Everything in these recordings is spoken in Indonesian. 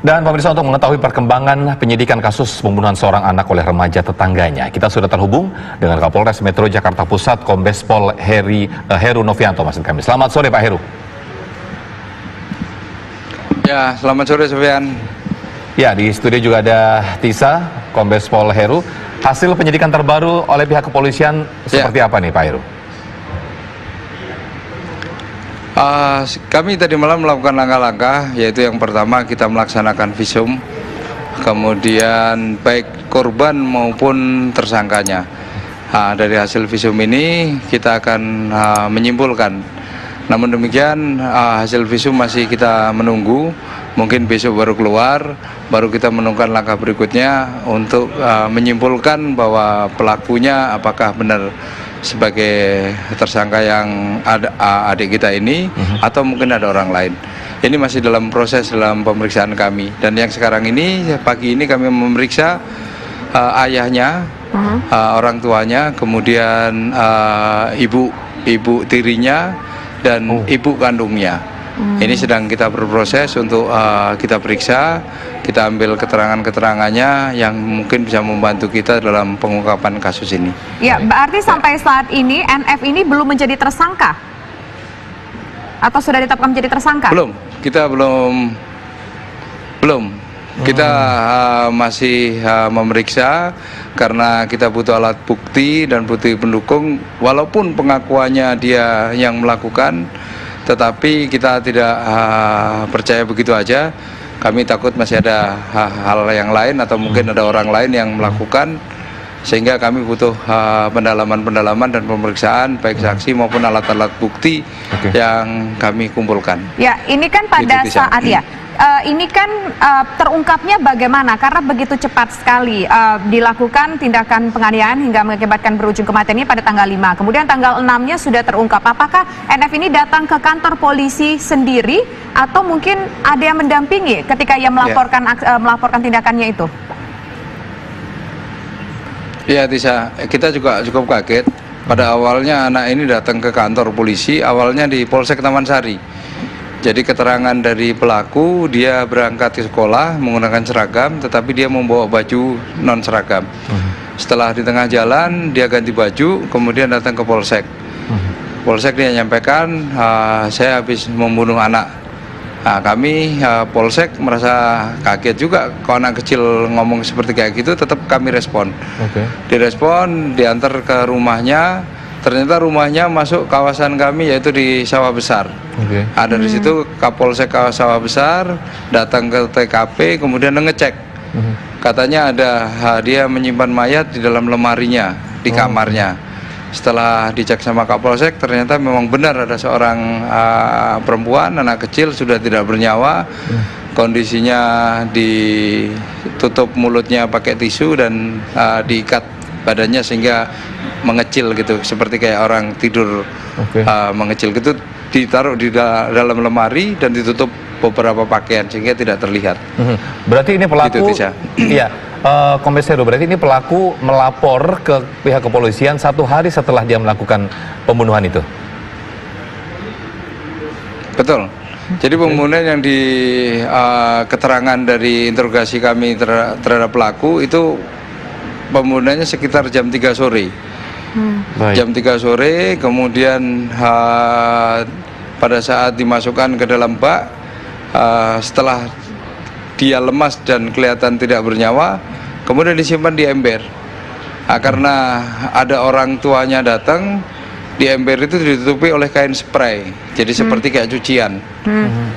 Dan pemirsa, untuk mengetahui perkembangan penyidikan kasus pembunuhan seorang anak oleh remaja tetangganya, kita sudah terhubung dengan Kapolres Metro Jakarta Pusat, Kombes Pol Heru Novianto, maksud kami. Selamat sore Pak Heru. Ya, selamat sore Sofian. Ya, di studio juga ada Tisa, Kombes Pol Heru. Hasil penyidikan terbaru oleh pihak kepolisian seperti apa nih Pak Heru? Kami tadi malam melakukan langkah-langkah, yaitu yang pertama kita melaksanakan visum, kemudian baik korban maupun tersangkanya. Dari hasil visum ini kita akan menyimpulkan. Namun demikian hasil visum masih kita menunggu, mungkin besok baru keluar, baru kita menentukan langkah berikutnya untuk menyimpulkan bahwa pelakunya apakah benar sebagai tersangka yang adik kita ini atau mungkin ada orang lain. Ini masih dalam proses dalam pemeriksaan kami. Dan yang sekarang ini, pagi ini kami memeriksa ayahnya, orang tuanya, kemudian ibu tirinya dan ibu kandungnya. Ini sedang kita berproses untuk kita periksa, kita ambil keterangan-keterangannya yang mungkin bisa membantu kita dalam pengungkapan kasus ini. Ya, berarti sampai saat ini NF ini belum menjadi tersangka? Atau sudah ditetapkan menjadi tersangka? Belum, kita belum. Kita masih memeriksa karena kita butuh alat bukti dan bukti pendukung. Walaupun pengakuannya dia yang melakukan, tetapi kita tidak percaya begitu aja. Kami takut masih ada hal yang lain atau mungkin ada orang lain yang melakukan, sehingga kami butuh pendalaman dan pemeriksaan baik saksi maupun alat-alat bukti yang kami kumpulkan. Ya, ini kan pada saat ini kan terungkapnya bagaimana? Karena begitu cepat sekali dilakukan tindakan penganiayaan hingga mengakibatkan berujung kematian ini pada tanggal 5. Kemudian tanggal 6-nya sudah terungkap. Apakah NF ini datang ke kantor polisi sendiri atau mungkin ada yang mendampingi ketika ia melaporkan tindakannya itu? Ya, Tisa, kita juga cukup kaget. Pada awalnya anak ini datang ke kantor polisi, awalnya di Polsek Taman Sari. Jadi keterangan dari pelaku, dia berangkat ke sekolah menggunakan seragam, tetapi dia membawa baju non seragam. Setelah di tengah jalan, dia ganti baju, kemudian datang ke Polsek. Polsek dia nyampaikan, saya habis membunuh anak. Kami Polsek merasa kaget juga, kalau anak kecil ngomong seperti kayak gitu, tetap kami respon. Direspon, diantar ke rumahnya. Ternyata rumahnya masuk kawasan kami, yaitu di Sawah Besar. Ada di situ Kapolsek Sawah Besar datang ke TKP, kemudian ngecek. Katanya ada dia menyimpan mayat di dalam lemarinya di kamarnya. Setelah dicek sama Kapolsek, ternyata memang benar ada seorang perempuan, anak kecil sudah tidak bernyawa. Kondisinya ditutup mulutnya pakai tisu dan diikat badannya sehingga mengecil gitu, seperti kayak orang tidur mengecil gitu, ditaruh di dalam lemari dan ditutup beberapa pakaian sehingga tidak terlihat. Berarti ini pelaku, gitu, iya, Kombes Heru, berarti ini pelaku melapor ke pihak kepolisian 1 hari setelah dia melakukan pembunuhan itu? Betul. Jadi pembunuhan yang di keterangan dari interogasi kami terhadap pelaku itu pembunuhannya sekitar jam 3 sore. Jam 3 sore, kemudian pada saat dimasukkan ke dalam bak, setelah dia lemas dan kelihatan tidak bernyawa, kemudian disimpan di ember. Karena ada orang tuanya datang, di ember itu ditutupi oleh kain spray, jadi seperti kayak cucian.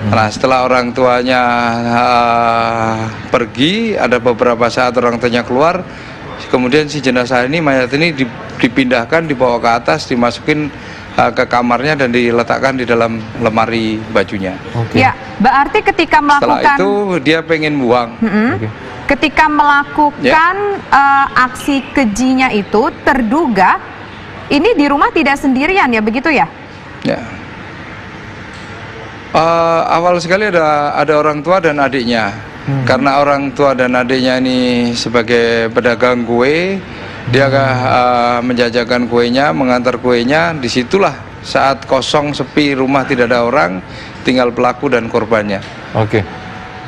Nah, setelah orang tuanya pergi, ada beberapa saat orang tuanya keluar, kemudian si jenazah ini, mayat ini dipindahkan, dibawa ke atas, dimasukin ke kamarnya dan diletakkan di dalam lemari bajunya. Ya, berarti ketika melakukan... Setelah itu dia pengen buang. Ketika melakukan aksi kejinya itu, terduga ini di rumah tidak sendirian ya, begitu ya? Ya. Awal sekali ada orang tua dan adiknya. Karena orang tua dan adiknya ini sebagai pedagang kue, dia menjajakan kuenya, mengantar kuenya. Disitulah saat kosong, sepi, rumah tidak ada orang, tinggal pelaku dan korbannya.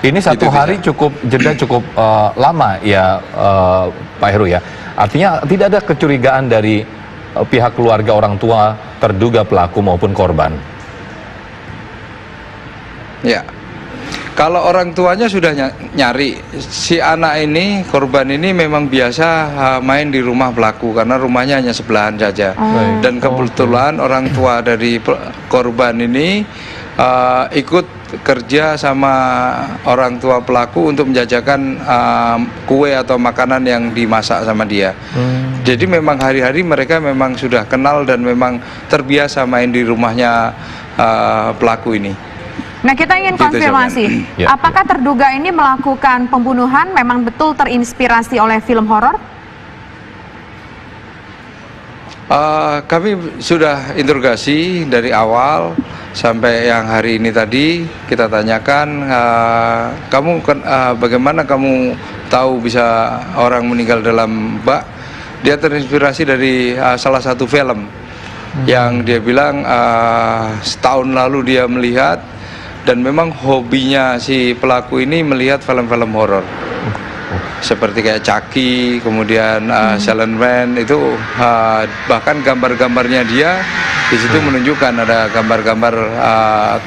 Ini satu Itu hari cukup jeda cukup lama ya Pak Heru ya. Artinya tidak ada kecurigaan dari pihak keluarga orang tua terduga pelaku maupun korban. Ya, kalau orang tuanya sudah nyari, si anak ini, korban ini memang biasa main di rumah pelaku karena rumahnya hanya sebelahan saja. Dan kebetulan orang tua dari korban ini ikut kerja sama orang tua pelaku untuk menjajakan kue atau makanan yang dimasak sama dia. Jadi memang hari-hari mereka memang sudah kenal dan memang terbiasa main di rumahnya pelaku ini. Nah, kita ingin konfirmasi, Ya, apakah terduga ini melakukan pembunuhan memang betul terinspirasi oleh film horor? Kami sudah interogasi dari awal sampai yang hari ini tadi kita tanyakan, kamu bagaimana kamu tahu bisa orang meninggal dalam bak? Dia terinspirasi dari salah satu film yang dia bilang setahun lalu dia melihat. Dan memang hobinya si pelaku ini melihat film-film horor, seperti kayak Chucky, kemudian Silent Man itu bahkan gambar-gambarnya dia di situ menunjukkan ada gambar-gambar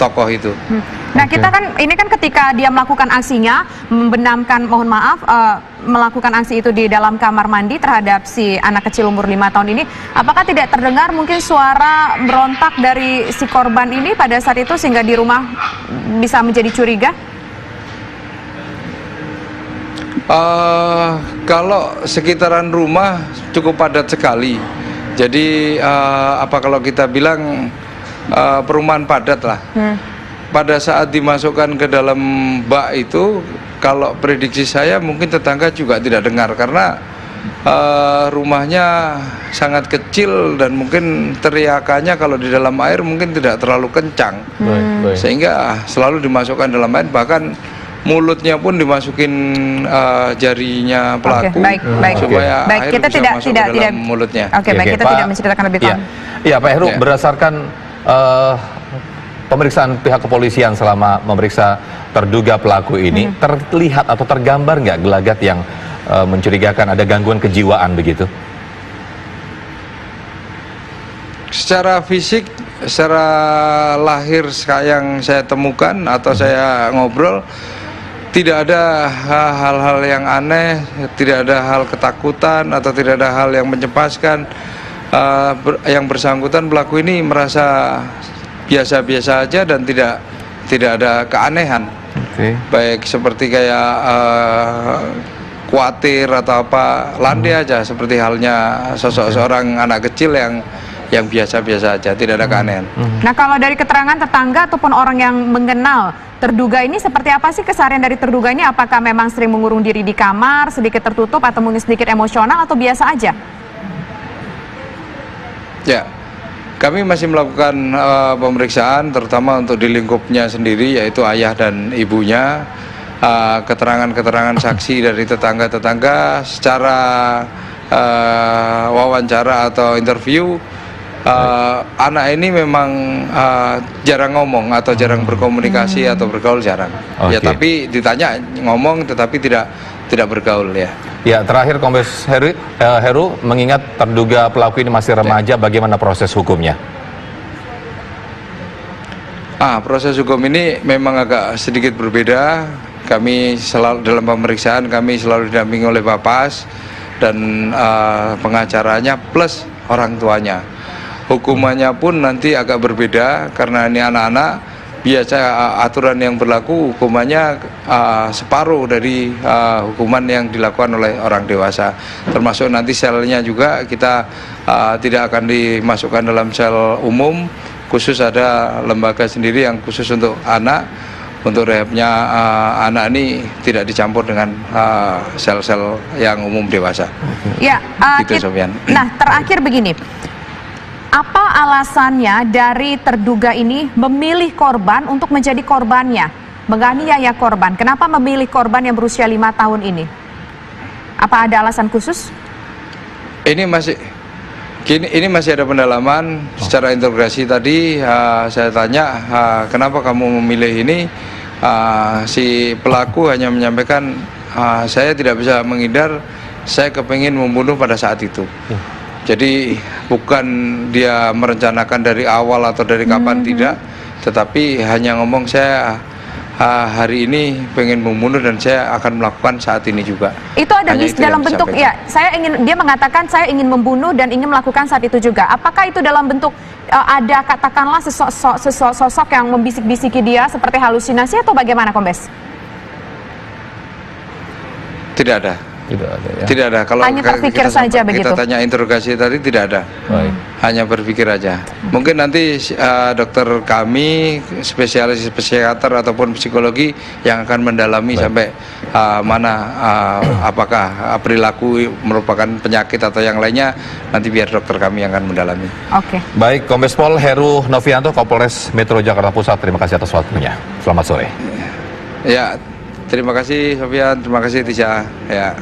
tokoh itu. Nah, kita kan ini kan ketika dia melakukan aksinya, membenamkan, mohon maaf, melakukan aksi itu di dalam kamar mandi terhadap si anak kecil umur 5 tahun ini, apakah tidak terdengar mungkin suara berontak dari si korban ini pada saat itu sehingga di rumah bisa menjadi curiga? Kalau sekitaran rumah cukup padat sekali. Jadi kalau kita bilang perumahan padat lah. Pada saat dimasukkan ke dalam bak itu, kalau prediksi saya mungkin tetangga juga tidak dengar karena rumahnya sangat kecil dan mungkin teriakannya kalau di dalam air mungkin tidak terlalu kencang. Sehingga selalu dimasukkan dalam air, bahkan mulutnya pun dimasukin jarinya pelaku. Baik. Supaya Baik, air kita bisa masuk ke dalam mulutnya. Baik, kita tidak menceritakan lebih Iya, lanjut. Pak Heru, berdasarkan pemeriksaan pihak kepolisian selama memeriksa terduga pelaku ini, terlihat atau tergambar nggak gelagat yang mencurigakan ada gangguan kejiwaan begitu? Secara fisik, secara lahir yang saya temukan atau saya ngobrol, tidak ada hal-hal yang aneh, tidak ada hal ketakutan atau tidak ada hal yang mencemaskan. Yang bersangkutan pelaku ini merasa biasa-biasa aja dan tidak ada keanehan. Baik seperti kayak khawatir atau apa, landai aja seperti halnya sosok seorang anak kecil yang biasa-biasa aja, tidak ada keanehan. Nah, kalau dari keterangan tetangga ataupun orang yang mengenal terduga ini, seperti apa sih keseharian dari terduga ini? Apakah memang sering mengurung diri di kamar, sedikit tertutup atau mungkin sedikit emosional atau biasa aja? Ya, kami masih melakukan pemeriksaan terutama untuk di lingkupnya sendiri, yaitu ayah dan ibunya. Keterangan-keterangan saksi dari tetangga-tetangga secara wawancara atau interview, anak ini memang jarang ngomong atau jarang berkomunikasi atau bergaul, jarang. Ya, tapi ditanya ngomong tetapi tidak bergaul ya. Ya, terakhir Kombes Heru, mengingat terduga pelaku ini masih remaja, bagaimana proses hukumnya? Proses hukum ini memang agak sedikit berbeda. Kami selalu dalam pemeriksaan selalu didampingi oleh Bapas dan pengacaranya plus orang tuanya. Hukumannya pun nanti agak berbeda karena ini anak-anak. Biasa aturan yang berlaku hukumannya separuh dari hukuman yang dilakukan oleh orang dewasa. Termasuk nanti selnya juga kita tidak akan dimasukkan dalam sel umum, khusus ada lembaga sendiri yang khusus untuk anak. Untuk rehabnya anak ini tidak dicampur dengan sel-sel yang umum dewasa. Ya, gitu, Sofian. Nah, terakhir begini. Apa alasannya dari terduga ini memilih korban untuk menjadi korbannya, menganiaya korban? Kenapa memilih korban yang berusia 5 tahun ini? Apa ada alasan khusus? Ini masih ada pendalaman. Secara interogasi tadi saya tanya, kenapa kamu memilih ini? si pelaku hanya menyampaikan, saya tidak bisa menghindar, saya kepingin membunuh pada saat itu. Jadi bukan dia merencanakan dari awal atau dari kapan, tidak, tetapi hanya ngomong, saya hari ini pengen membunuh dan saya akan melakukan saat ini juga. Itu ada Hanya di dalam bentuk, ya, dia mengatakan saya ingin membunuh dan ingin melakukan saat itu juga. Apakah itu dalam bentuk ada katakanlah sosok yang membisik-bisiki dia seperti halusinasi atau bagaimana, Kombes? Tidak ada. Tidak ada ya. Tidak ada. Kalau hanya terpikir saja begitu. Kita tanya interogasi tadi, tidak ada. Baik. Hanya berpikir aja. Mungkin nanti dokter kami, spesialis psikiater ataupun psikologi yang akan mendalami sampai mana apakah perilaku merupakan penyakit atau yang lainnya, nanti biar dokter kami yang akan mendalami. Oke. Baik, Kombes Pol Heru Novianto, Kapolres Metro Jakarta Pusat, terima kasih atas waktunya. Selamat sore. Ya, terima kasih Sofian, terima kasih Tisha. Ya.